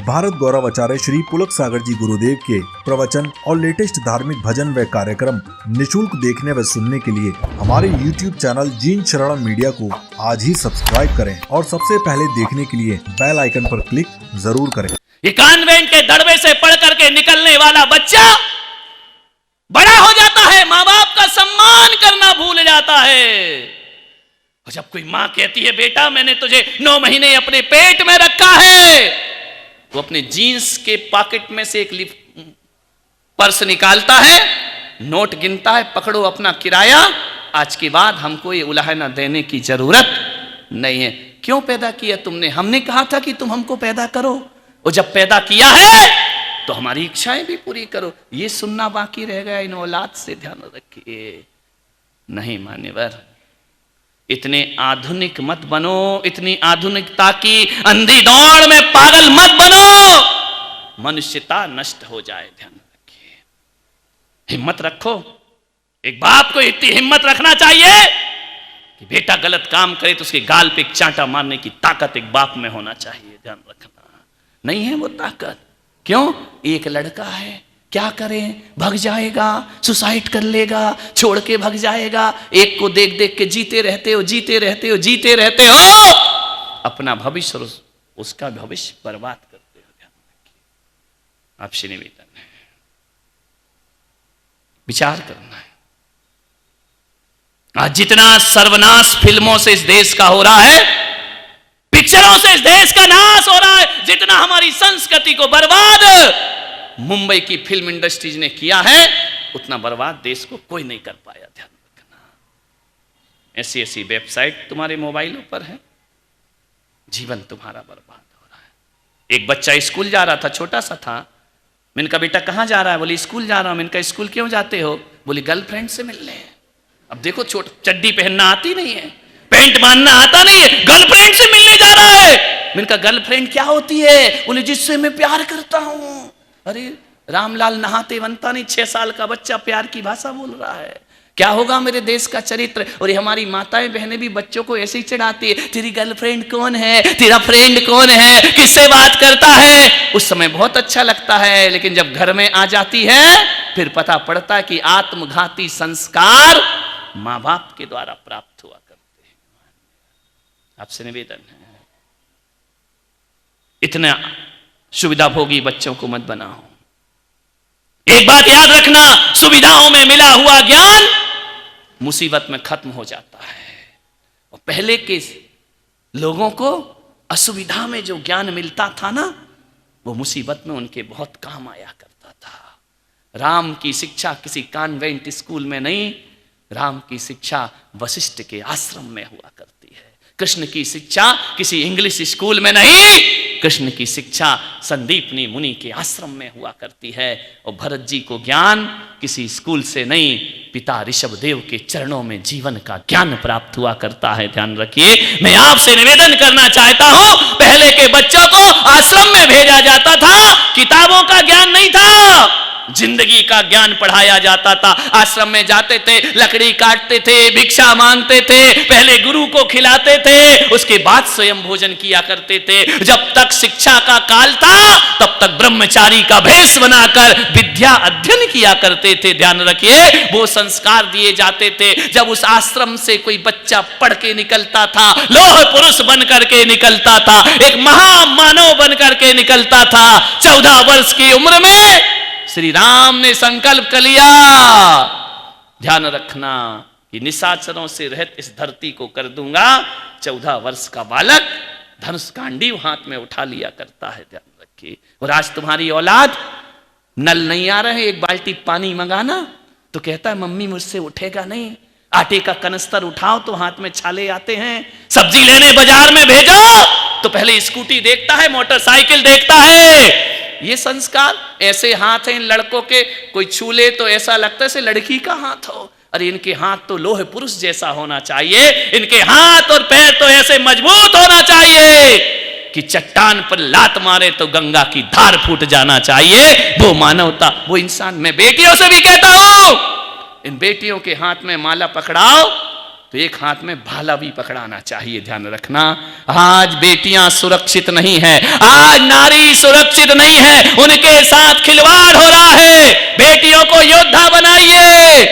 भारत गौरव आचार्य श्री पुलक सागर जी गुरुदेव के प्रवचन और लेटेस्ट धार्मिक भजन व कार्यक्रम निशुल्क देखने व सुनने के लिए हमारे YouTube चैनल जीन शरण मीडिया को आज ही सब्सक्राइब करें और सबसे पहले देखने के लिए बेल आइकन पर क्लिक जरूर करें। ये कॉन्वेंट के दड़बे से पढ़ करके निकलने वाला बच्चा बड़ा हो जाता है, माँ बाप का सम्मान करना भूल जाता है। और जब कोई माँ कहती है बेटा मैंने तुझे 9 महीने अपने पेट में रखा है, वो अपने जीन्स के पॉकेट में से एक पर्स निकालता है, नोट गिनता है, पकड़ो अपना किराया, आज के बाद हमको ये उलाहना देने की जरूरत नहीं है। क्यों पैदा किया तुमने? हमने कहा था कि तुम हमको पैदा करो, और जब पैदा किया है तो हमारी इच्छाएं भी पूरी करो। ये सुनना बाकी रह गया, इन औलाद से ध्यान रखिए। नहीं मान्यवर, इतने आधुनिक मत बनो, इतनी आधुनिकता की अंधी दौड़ में पागल मत बनो, मनुष्यता नष्ट हो जाए। ध्यान रखिए, हिम्मत रखो। एक बाप को इतनी हिम्मत रखना चाहिए कि बेटा गलत काम करे तो उसके गाल पे एक चांटा मारने की ताकत एक बाप में होना चाहिए। ध्यान रखना, नहीं है वो ताकत। क्यों? एक लड़का है, क्या करें, भग जाएगा, सुसाइड कर लेगा, छोड़ के भग जाएगा। एक को देख देख के जीते रहते हो, जीते रहते हो, जीते रहते हो, अपना भविष्य और उसका भविष्य बर्बाद करते हो। ध्यान रखिए, आपसे निवेदन है, विचार करना है। आज जितना सर्वनाश फिल्मों से इस देश का हो रहा है, पिक्चरों से इस देश का नाश हो रहा है, जितना हमारी संस्कृति को बर्बाद मुंबई की फिल्म इंडस्ट्रीज ने किया है, उतना बर्बाद देश को कोई नहीं कर पाया। ध्यान रखना, ऐसी ऐसी वेबसाइट तुम्हारे मोबाइलों पर है, जीवन तुम्हारा बर्बाद हो रहा है। एक बच्चा स्कूल जा रहा था, छोटा सा था, मैंने कहा बेटा कहां जा रहा है? बोली स्कूल जा रहा हूं। मैंने कहा स्कूल क्यों जाते हो? बोली गर्लफ्रेंड से मिलने। अब देखो, चड्डी पहनना आती नहीं है, पैंट बांधना आता नहीं है, गर्लफ्रेंड से मिलने जा रहा है। मैंने कहा गर्लफ्रेंड क्या होती है? बोले जिससे मैं प्यार करता हूं। अरे रामलाल नहाते बनता नहीं, 6 साल का बच्चा प्यार की भाषा बोल रहा है। क्या होगा मेरे देश का चरित्र? और ये हमारी माताएं बहनें भी बच्चों को ऐसे ही चढ़ाती है, तेरी गर्लफ्रेंड कौन है, तेरा फ्रेंड कौन है, किससे बात करता है। उस समय बहुत अच्छा लगता है, लेकिन जब घर में आ जाती है फिर पता पड़ता है कि आत्मघाती संस्कार माँ बाप के द्वारा प्राप्त हुआ करते हैं। आपसे निवेदन है, इतना सुविधा भोगी बच्चों को मत बनाओ। एक बात याद रखना, सुविधाओं में मिला हुआ ज्ञान मुसीबत में खत्म हो जाता है। और पहले के लोगों को असुविधा में जो ज्ञान मिलता था ना, वो मुसीबत में उनके बहुत काम आया करता था। राम की शिक्षा किसी कॉन्वेंट स्कूल में नहीं, राम की शिक्षा वशिष्ठ के आश्रम में हुआ करती है। कृष्ण की शिक्षा किसी इंग्लिश स्कूल में नहीं, कृष्ण की शिक्षा संदीपनी मुनि के आश्रम में हुआ करती है। और भरत जी को ज्ञान किसी स्कूल से नहीं, पिता ऋषभदेव के चरणों में जीवन का ज्ञान प्राप्त हुआ करता है। ध्यान रखिए, मैं आपसे निवेदन करना चाहता हूं, पहले के बच्चों को आश्रम में भेजा जाता था, किताबों का ज्ञान नहीं था, जिंदगी का ज्ञान पढ़ाया जाता था। आश्रम में जाते थे, लकड़ी काटते थे, भिक्षा मांगते थे, पहले गुरु को खिलाते थे, उसके बाद स्वयं भोजन किया करते थे। जब तक शिक्षा का काल था तब तक ब्रह्मचारी का भेष बनाकर विद्या अध्ययन किया करते थे। ध्यान रखिए, वो संस्कार दिए जाते थे। जब उस आश्रम से कोई बच्चा पढ़ के निकलता था, लौह पुरुष बन करके निकलता था, एक महामानव बन करके निकलता था। 14 वर्ष की उम्र में श्री राम ने संकल्प कर लिया, ध्यान रखना कि निशाचरों से रहित इस धरती को कर दूंगा। 14 वर्ष का बालक धनुष कांडीव हाथ में उठा लिया करता है। ध्यान रखिए, और आज तुम्हारी औलाद, नल नहीं आ रहे, एक बाल्टी पानी मंगाना तो कहता है मम्मी मुझसे उठेगा नहीं। आटे का कनस्तर उठाओ तो हाथ में छाले आते हैं। सब्जी लेने बाजार में भेजो तो पहले स्कूटी देखता है, मोटरसाइकिल देखता है। ये संस्कार, ऐसे हाथ हैं इन लड़कों के, कोई छू ले तो ऐसा लगता है जैसे लड़की का हाथ हो। अरे इनके हाथ तो लोह पुरुष जैसा होना चाहिए, इनके हाथ और पैर तो ऐसे मजबूत होना चाहिए कि चट्टान पर लात मारे तो गंगा की धार फूट जाना चाहिए। वो मानवता, वो इंसान। मैं बेटियों से भी कहता हूं, इन बेटियों के हाथ में माला पकड़ाओ तो एक हाथ में भाला भी पकड़ाना चाहिए। ध्यान रखना, आज बेटियां सुरक्षित नहीं है, आज नारी सुरक्षित नहीं है, उनके साथ खिलवाड़ हो रहा है। बेटियों को योद्धा बनाइए।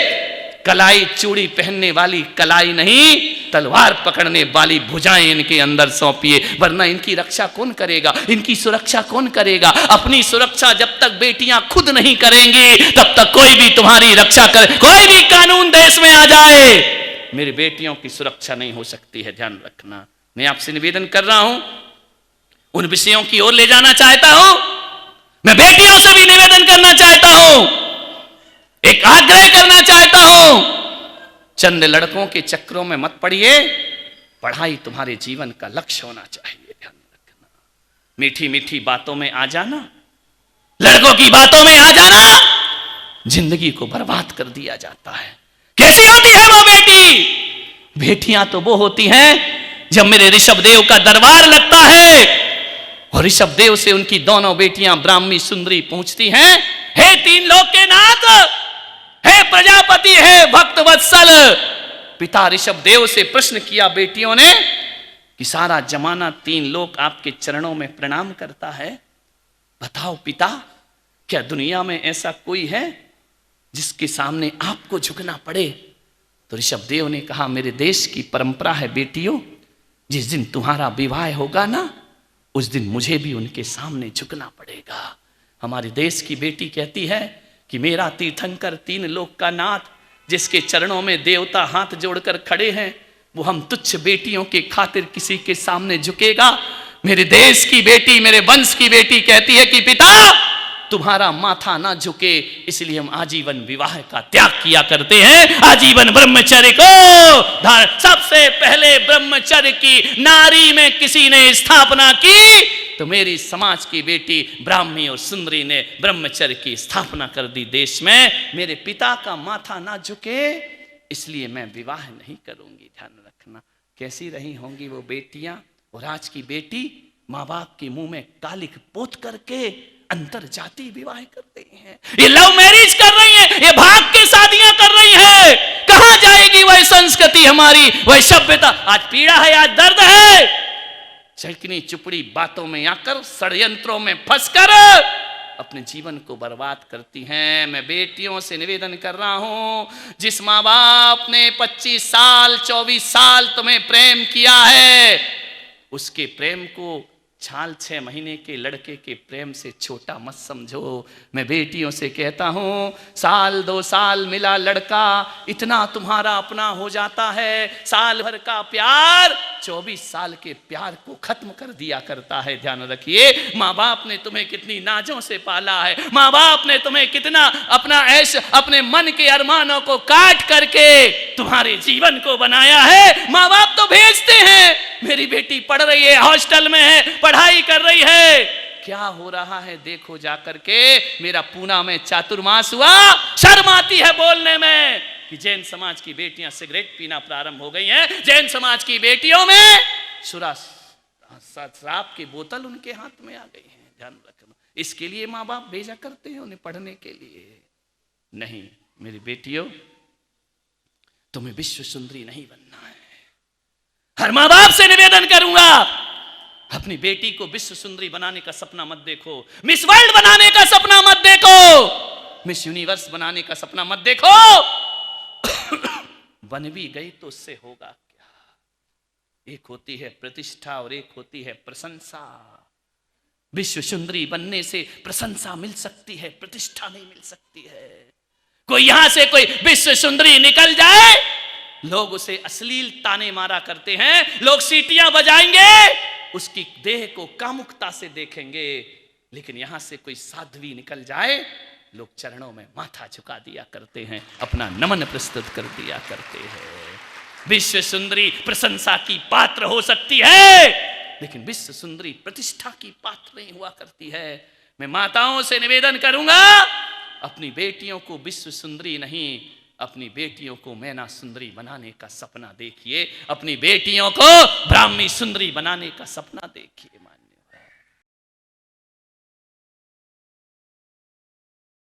कलाई चूड़ी पहनने वाली कलाई नहीं, तलवार पकड़ने वाली भुजाएं इनके अंदर सौंपिए, वरना इनकी रक्षा कौन करेगा, इनकी सुरक्षा कौन करेगा। अपनी सुरक्षा जब तक बेटियां खुद नहीं करेंगी तब तक कोई भी तुम्हारी रक्षा करे, कोई भी कानून देश में आ जाए, मेरी बेटियों की सुरक्षा नहीं हो सकती है। ध्यान रखना, मैं आपसे निवेदन कर रहा हूं, उन विषयों की ओर ले जाना चाहता हूं। मैं बेटियों से भी निवेदन करना चाहता हूं, एक आग्रह करना चाहता हूं, चंद लड़कों के चक्रों में मत पड़िए। पढ़ाई तुम्हारे जीवन का लक्ष्य होना चाहिए। ध्यान रखना, मीठी मीठी बातों में आ जाना, लड़कों की बातों में आ जाना, जिंदगी को बर्बाद कर दिया जाता है। कैसी होती है वो बेटी? बेटियां तो वो होती हैं जब मेरे ऋषभदेव का दरबार लगता है और ऋषभदेव से उनकी दोनों बेटियां ब्राह्मी सुंदरी पूछती हैं, हे तीन लोक के नाथ, हे प्रजापति, हे भक्त वत्सल। पिता ऋषभदेव से प्रश्न किया बेटियों ने कि सारा जमाना तीन लोक आपके चरणों में प्रणाम करता है, बताओ पिता, क्या दुनिया में ऐसा कोई है जिसके सामने आपको झुकना पड़े? तो ऋषभदेव ने कहा, मेरे देश की परंपरा है बेटियों, जिस दिन तुम्हारा विवाह होगा ना, उस दिन मुझे भी उनके सामने झुकना पड़ेगा। हमारे देश की बेटी कहती है कि मेरा तीर्थंकर तीन लोक का नाथ, जिसके चरणों में देवता हाथ जोड़कर खड़े हैं, वो हम तुच्छ बेटियों के खातिर किसी के सामने झुकेगा? मेरे देश की बेटी, मेरे वंश की बेटी कहती है कि पिता, तुम्हारा माथा ना झुके, इसलिए हम आजीवन विवाह का त्याग किया करते हैं, आजीवन ब्रह्मचर्य को धारण। सबसे पहले ब्रह्मचर्य की नारी में किसी ने स्थापना की तो मेरी समाज की बेटी ब्राह्मी और सुंदरी ने ब्रह्मचर्य की स्थापना कर दी देश में। मेरे पिता का माथा ना झुके, इसलिए मैं विवाह नहीं करूंगी। ध्यान रखना, कैसी रही होंगी वो बेटियां। और आज की बेटी माँ बाप के मुंह में कालिक पोत करके अंतर जाति विवाह कर रही हैं, ये लव मैरिज कर रही हैं, ये भाग के शादियां कर रही हैं। कहां जाएगी वह संस्कृति हमारी, वह सभ्यता? आज पीड़ा है, आज दर्द है। चकनी चुपड़ी बातों में आकर, षड्यंत्रों में फंसकर अपने जीवन को बर्बाद करती हैं। मैं बेटियों से निवेदन कर रहा हूं, जिस माँ बाप ने 25 साल 24 साल तुम्हें प्रेम किया है, उसके प्रेम को 6 महीने के लड़के के प्रेम से छोटा मत समझो। मैं बेटियों से कहता हूं, साल 2 साल मिला लड़का, इतना तुम्हारा अपना हो जाता है। साल भर का प्यार 24 साल के प्यार को खत्म कर दिया करता है। ध्यान रखिए, माँ बाप ने तुम्हें कितनी नाजों से पाला है, माँ बाप ने तुम्हें कितना अपना ऐश, अपने मन के अरमानों को काट करके तुम्हारे जीवन को बनाया है। माँ बाप तो भेजते हैं, मेरी बेटी पढ़ रही है, हॉस्टल में है, पढ़ाई कर रही है, क्या हो रहा है देखो जाकर के। मेरा पूना में चातुर्मास हुआ, शर्म आती है बोलने में कि जैन समाज की बेटियां सिगरेट पीना प्रारंभ हो गई हैं। जैन समाज की बेटियों में शराब की बोतल उनके हाथ में आ गई है। ध्यान रखना, इसके लिए माँ बाप भेजा करते हैं उन्हें पढ़ने के लिए। नहीं मेरी बेटियों, तुम्हें विश्व सुंदरी नहीं बनना है। हर माँ बाप से निवेदन करूंगा, अपनी बेटी को विश्व सुंदरी बनाने का सपना मत देखो, मिस वर्ल्ड बनाने का सपना मत देखो, मिस यूनिवर्स बनाने का सपना मत देखो। बन भी गई तो उससे होगा क्या? एक होती है प्रतिष्ठा और एक होती है प्रशंसा। विश्व सुंदरी बनने से प्रशंसा मिल सकती है, प्रतिष्ठा नहीं मिल सकती है। कोई यहां से कोई विश्व सुंदरी निकल जाए, लोग उसे अश्लील ताने मारा करते हैं, लोग सीटियां बजाएंगे, उसकी देह को कामुकता से देखेंगे। लेकिन यहां से कोई साध्वी निकल जाए, लोग चरणों में माथा झुका दिया करते हैं, अपना नमन प्रस्तुत कर दिया करते हैं। विश्व सुंदरी प्रशंसा की पात्र हो सकती है, लेकिन विश्व सुंदरी प्रतिष्ठा की पात्र नहीं हुआ करती है। मैं माताओं से निवेदन करूंगा, अपनी बेटियों को विश्व सुंदरी नहीं, अपनी बेटियों को मैना सुंदरी बनाने का सपना देखिए, अपनी बेटियों को ब्राह्मी सुंदरी बनाने का सपना देखिए।